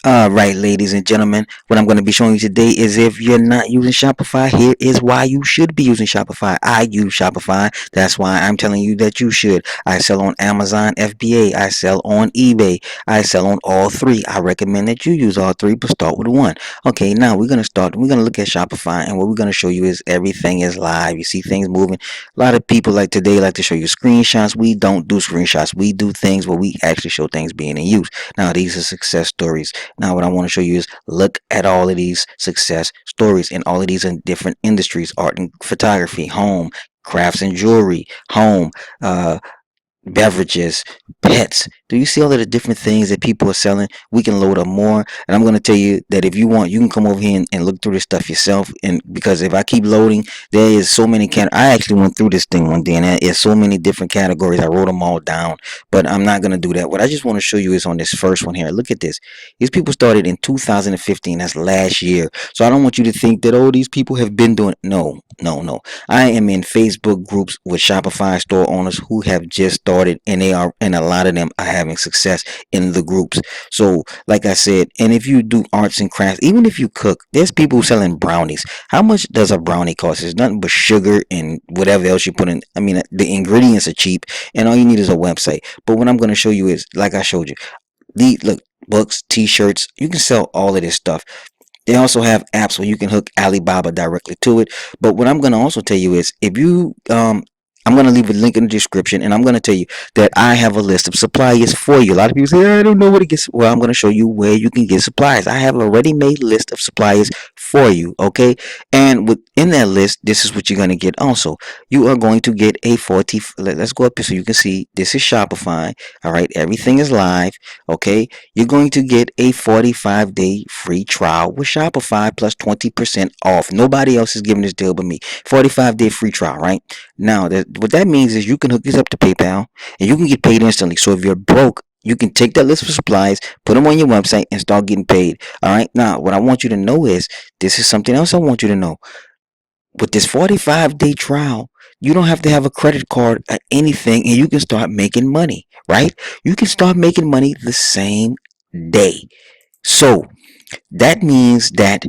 All right, ladies and gentlemen, what I'm going to be showing you today is if you're not using Shopify, here is why you should be using Shopify. I use Shopify. That's why I'm telling you that you should. I sell on Amazon FBA. I sell on eBay. I sell on all three. I recommend that you use all three, but start with one. Okay, now we're going to start. We're going to look at Shopify, and what we're going to show you is everything is live. You see things moving. A lot of people like today like to show you screenshots. We don't do screenshots. We do things where we actually show things being in use. Now, these are success stories. Now, what I want to show you is look at all of these success stories, and all of these in different industries: art and photography, home, crafts and jewelry, home, uh, beverages, pets. Do you see all of the different things that people are selling? We can load up more. And I'm going to tell you that if you want, you can come over here and look through this stuff yourself. And because if I keep loading, there is so many I actually went through this thing one day, and there is so many different categories. I wrote them all down, but I'm not going to do that. What I just want to show you is on this first one here. Look at this. These people started in 2015. That's last year. So I don't want you to think that, oh, these people have been doing. No, no, no. I am in Facebook groups with Shopify store owners who have just started, and a lot of them are having success in the groups. So, like I said, and if you do arts and crafts, even if you cook, there's people selling brownies. How much does a brownie cost? It's nothing but sugar and whatever else you put in. I mean, the ingredients are cheap, and all you need is a website. But what I'm going to show you is, like I showed you, the look, books, t-shirts. You can sell all of this stuff. They also have apps where you can hook Alibaba directly to it. But what I'm going to also tell you is, if you I'm going to leave a link in the description, and I'm going to tell you that I have a list of suppliers for you. A lot of people say, I don't know where to get. Well, I'm going to show you where you can get suppliers. I have a ready-made list of suppliers for you, okay? And within that list, this is what you're going to get also. You are going to get a 40, let's go up here so you can see. This is Shopify, all right? Everything is live, okay? You're going to get a 45-day free trial with Shopify plus 20% off. Nobody else is giving this deal but me. 45-day free trial, right? Now, what that means is you can hook this up to PayPal, and you can get paid instantly. So if you're broke, you can take that list of supplies, put them on your website, and start getting paid. All right. Now, what I want you to know is, this is something else I want you to know. With this 45-day trial, you don't have to have a credit card or anything, and you can start making money, right? You can start making money the same day. So that means that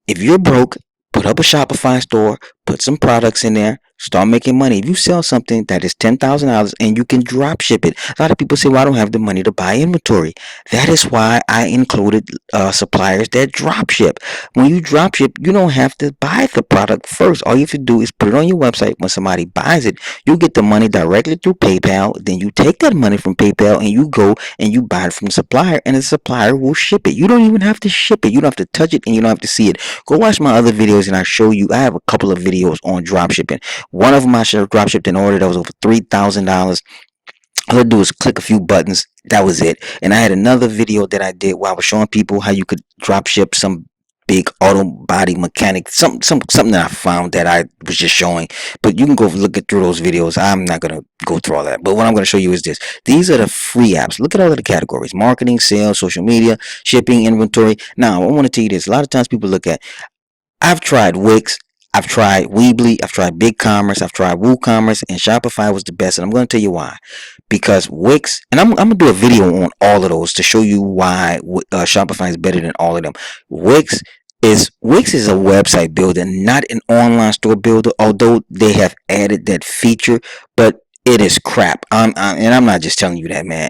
if you're broke, put up a Shopify store, put some products in there, start making money. If you sell something that is $10,000 and you can drop ship it, a lot of people say, well, I don't have the money to buy inventory. That is why I included suppliers that drop ship. When you drop ship, you don't have to buy the product first. All you have to do is put it on your website. When somebody buys it, you get the money directly through PayPal. Then you take that money from PayPal and you go and you buy it from the supplier, and the supplier will ship it. You don't even have to ship it. You don't have to touch it, and you don't have to see it. Go watch my other videos, and I show you. I have a couple of videos on drop shipping. One of them I should have drop shipped an order that was over $3,000. All I do is click a few buttons. That was it. And I had another video that I did where I was showing people how you could drop ship some big auto body mechanic, something that I found that I was just showing. But you can go look at through those videos. I'm not gonna go through all that. But what I'm gonna show you is this. These are the free apps. Look at all of the categories: marketing, sales, social media, shipping, inventory. Now I want to tell you this. A lot of times people look at, I've tried Wix, I've tried Weebly, I've tried BigCommerce, I've tried WooCommerce, and Shopify was the best. And I'm going to tell you why. Because Wix, and I'm going to do a video on all of those to show you why Shopify is better than all of them. Wix is a website builder, not an online store builder, although they have added that feature, but it is crap. And I'm not just telling you that, man.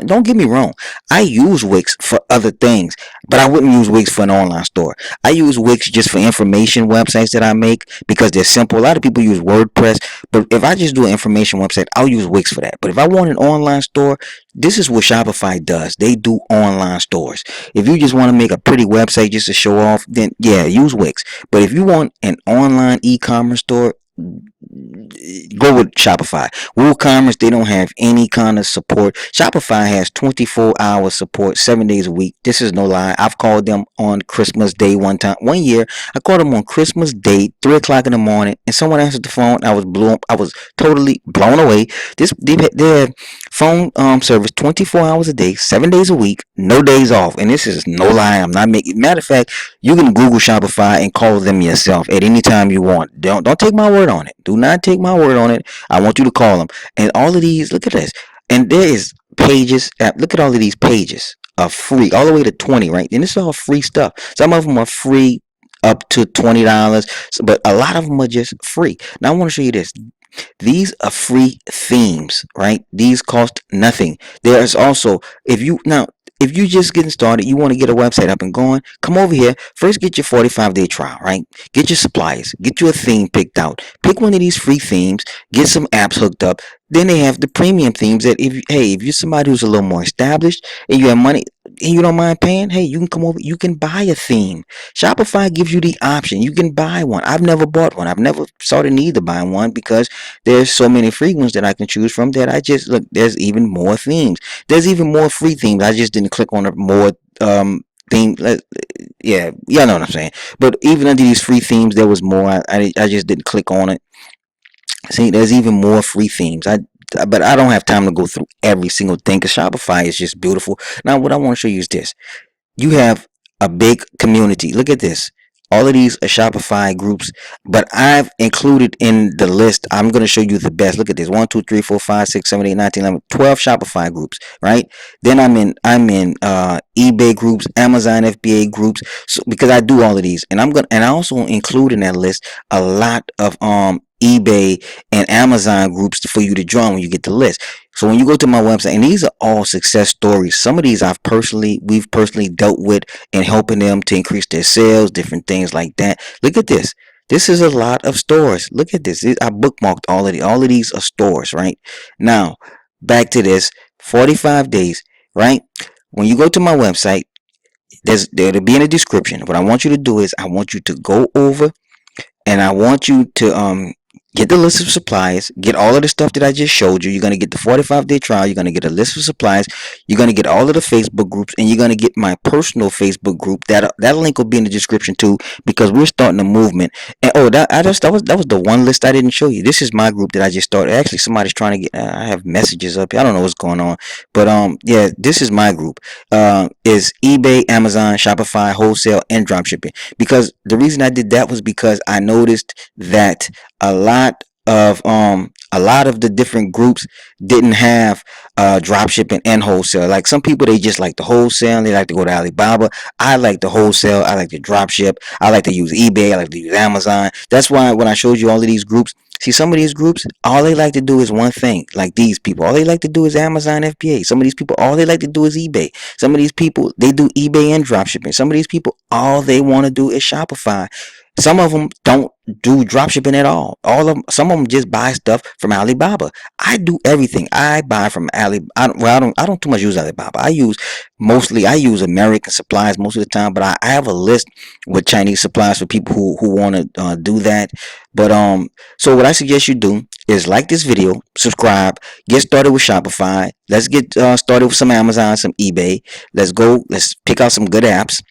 Don't get me wrong, I use Wix for other things, but I wouldn't use Wix for an online store. I use Wix just for information websites that I make because they're simple. A lot of people use WordPress, but if I just do an information website, I'll use Wix for that. But if I want an online store, this is what Shopify does. They do online stores. If you just want to make a pretty website just to show off, then yeah, use Wix. But if you want an online e-commerce store, go with Shopify. WooCommerce, they don't have any kind of support. Shopify has 24-hour support, 7 days a week. This is no lie. I've called them on Christmas Day one year. I called them on Christmas Day, 3 o'clock in the morning, and someone answered the phone. I was totally blown away. Their phone service 24 hours a day, 7 days a week, no days off. And this is no lie. I'm not making. Matter of fact, you can Google Shopify and call them yourself at any time you want. Don't take my word on it. Do not take my word on it. I want you to call them. And all of these, look at this. And there is pages. Look at all of these pages. are free, all the way to 20, right? And this is all free stuff. Some of them are free up to $20, but a lot of them are just free. Now I want to show you this. These are free themes, right? These cost nothing. There's also, if you just getting started, you want to get a website up and going, come over here. First, get your 45-day trial, right? Get your supplies, get you a theme picked out. Pick one of these free themes, get some apps hooked up. Then they have the premium themes that if you're somebody who's a little more established and you have money and you don't mind paying, hey, you can come over, you can buy a theme. Shopify gives you the option. You can buy one. I've never bought one. I've never saw the need to buy one because there's so many free ones that I can choose from that I just look. There's even more themes. There's even more free themes. I just didn't click on a more theme. Yeah, y'all know what I'm saying. But even under these free themes, there was more. I just didn't click on it. See, there's even more free themes. But I don't have time to go through every single thing because Shopify is just beautiful. Now, what I want to show you is this. You have a big community. Look at this. All of these are Shopify groups, but I've included in the list. I'm going to show you the best. Look at this. 1, 2, 3, 4, 5, 6, 7, 8, 9, 10, 11, 12 Shopify groups, right? Then I'm in eBay groups, Amazon FBA groups. So because I do all of these, and I also include in that list a lot of eBay and Amazon groups for you to join when you get the list. So when you go to my website, and these are all success stories. Some of these we've personally dealt with in helping them to increase their sales, different things like that. Look at this. This is a lot of stores. Look at this. I bookmarked all of these. All of these are stores, right? Now, back to this. 45 days, right? When you go to my website, there'll be in the description. What I want you to do is I want you to go over and I want you to get the list of supplies, get all of the stuff that I just showed you. You're gonna get the 45-day trial. You're gonna get a list of supplies. You're gonna get all of the Facebook groups, and you're gonna get my personal Facebook group. That link will be in the description too, because we're starting a movement. And that was the one list I didn't show you. This is my group that I just started. Actually, somebody's trying to get. I have messages up here. I don't know what's going on, but yeah, this is my group. Is eBay, Amazon, Shopify, wholesale, and dropshipping. Because the reason I did that was because I noticed that a lot of the different groups didn't have drop shipping and wholesale. Like some people, they just like the wholesale, they like to go to Alibaba. I like the wholesale, I like to drop ship, I like to use eBay, I like to use Amazon. That's why when I showed you all of these groups, see, some of these groups, all they like to do is one thing. Like these people, all they like to do is Amazon FBA. Some of these people, all they like to do is eBay. Some of these people, they do eBay and drop shipping. Some of these people, all they want to do is Shopify. Some of them don't do dropshipping at all. Some of them just buy stuff from Alibaba. I do everything. I buy from Alibaba. I don't too much use Alibaba. I use American supplies most of the time, but I have a list with Chinese supplies for people who want to do that. But so what I suggest you do is like this video, subscribe, get started with Shopify. Let's get started with some Amazon, some eBay. Let's pick out some good apps.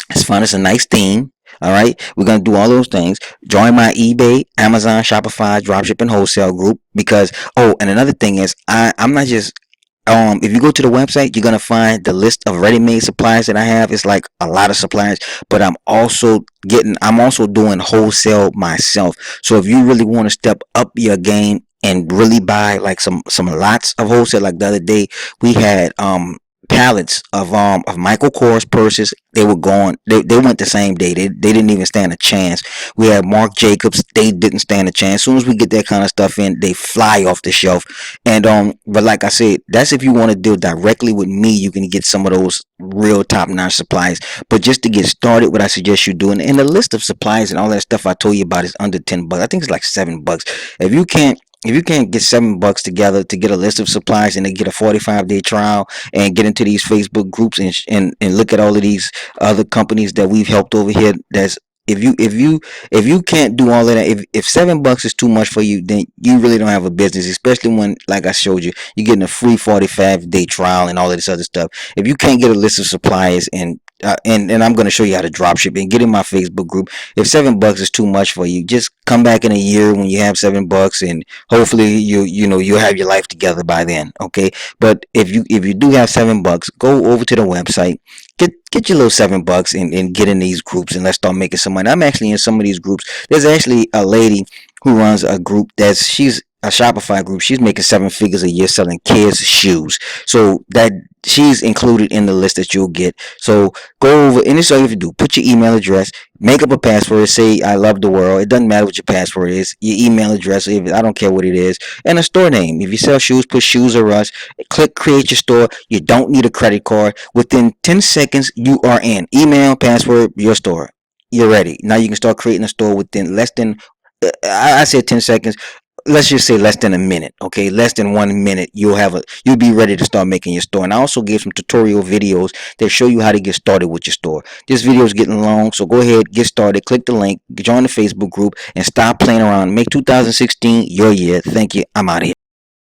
Let's find us a nice theme. All right, we're gonna do all those things. Join my eBay, Amazon, Shopify, dropshipping wholesale group. Because and another thing is, I'm not just if you go to the website, you're gonna find the list of ready-made supplies that I have. It's like a lot of supplies, but I'm also doing wholesale myself. So if you really want to step up your game and really buy like some lots of wholesale, like the other day we had pallets of Michael Kors purses. They were gone. They went the same day. They didn't even stand a chance. We had Marc Jacobs. They didn't stand a chance. As soon as we get that kind of stuff in, they fly off the shelf. And but like I said, that's if you want to deal directly with me, you can get some of those real top-notch supplies. But just to get started, what I suggest you do, and the list of supplies and all that stuff I told you about is under $10. I think it's like $7. If you can't get $7 together to get a list of supplies and to get a 45-day trial and get into these Facebook groups and look at all of these other companies that we've helped over here, that's if you can't do all of that, if $7 is too much for you, then you really don't have a business. Especially when, like I showed you, you're getting a free 45-day trial and all of this other stuff. If you can't get a list of suppliers and I'm going to show you how to drop ship and get in my Facebook group. If $7 is too much for you, just come back in a year when you have $7, and hopefully you'll have your life together by then. Okay, but if you do have $7, go over to the website. Get your little $7 and get in these groups, and let's start making some money. I'm actually in some of these groups. There's actually a lady who runs a group a Shopify group. She's making 7 figures a year selling kids shoes. So that she's included in the list that you'll get. So go over, and this is all you have to do. Put your email address, make up a password, say I love the world. It doesn't matter what your password is. Your email address, if I don't care what it is, and a store name. If you sell shoes, put Shoes or Us. Click create your store. You don't need a credit card. Within 10 seconds, you are in. Email, password, your store. You're ready. Now you can start creating a store within less than I said 10 seconds. Let's just say less than a minute. Okay, less than 1 minute, you'll be ready to start making your store. And I also give some tutorial videos that show you how to get started with your store. This video is getting long, so go ahead, get started, click the link, join the Facebook group, and stop playing around. Make 2016 your year. Thank you. I'm out of here.